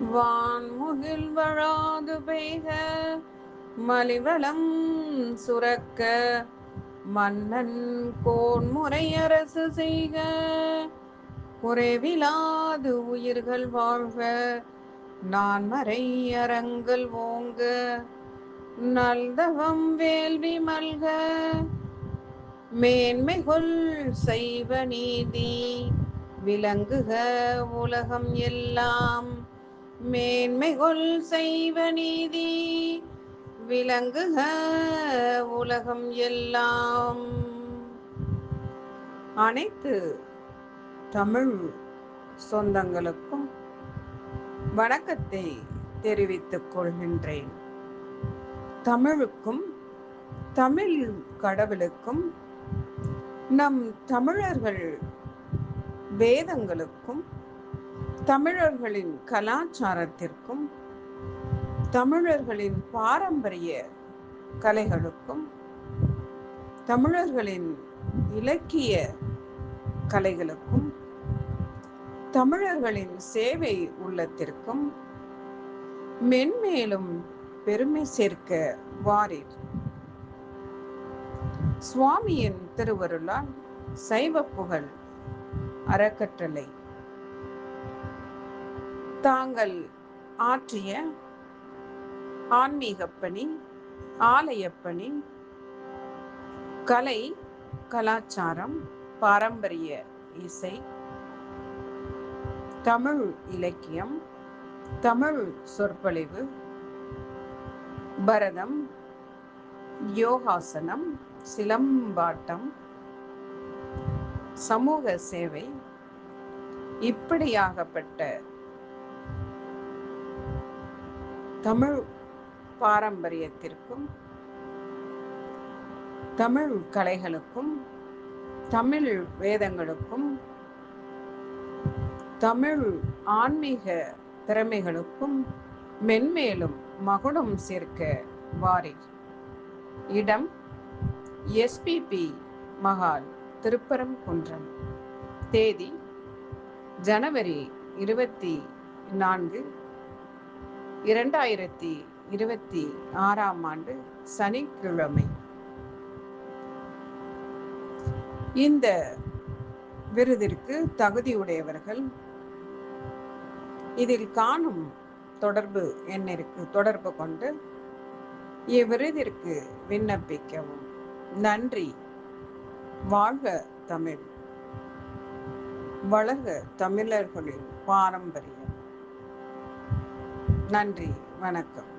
வான்முகில் வழாது பெய்க மலிவளம் சுரக்க மன்னன் கோன்முறை அரசு செய்க குறைவிலாது உயிர்கள் வாழ்க நான்மறை அறங்கள் ஓங்க நல்தவம் வேள்வி மல்க மேன்மைகொள் செய்வ நீதி விளங்குக உலகம் எல்லாம் மேன்மைகொள் செய்வ நீதி விளங்குக உலகம் எல்லாம். அனைத்து தமிழ் சொந்தங்களுக்கும் வணக்கத்தை தெரிவித்துக் கொள்கின்றேன். தமிழுக்கும் தமிழ் கடவுளுக்கும் நம் தமிழர்கள் வேதங்களுக்கும் தமிழர்களின் கலாச்சாரத்திற்கும் தமிழர்களின் பாரம்பரிய கலைகளுக்கும் தமிழர்களின் இலக்கிய கலைகளுக்கும் தமிழர்களின் சேவை உள்ளத்திற்கும் மென்மேலும் பெருமை சேர்க்க வாரீர். சுவாமியின் திருவருளால் சைவ புகழ் அறக்கட்டளை தாங்கள் ஆற்றிய ஆன்மீகப்பணி, ஆலயப்பணி, கலை, கலாச்சாரம், பாரம்பரிய இசை, தமிழ் இலக்கியம், தமிழ் சொற்பொழிவு, பரதம், யோகாசனம், சிலம்பாட்டம், சமூக சேவை, இப்படியாகப்பட்ட தமிழ் பாரம்பரியத்திற்கும் தமிழ் கலைகளுக்கும் தமிழ் வேதங்களுக்கும் தமிழ் ஆன்மீக திறமைகளுக்கும் மென்மேலும் மகுடம் சேர்க்க வாரீர். இடம் எஸ்பிபி மஹால், திருப்பரங்குன்றம். தேதி ஜனவரி 24, 2026 சனிக்கிழமை. இந்த விருதிற்கு தகுதியுடையவர்கள் இதில் காணும் தொடர்பு எண்ணிற்கு தொடர்பு கொண்டு இவ்விருதிற்கு விண்ணப்பிக்கவும். நன்றி. வாழ்க தமிழ், வளர்க தமிழர்களின் பாரம்பரியம். நன்றி, வணக்கம்.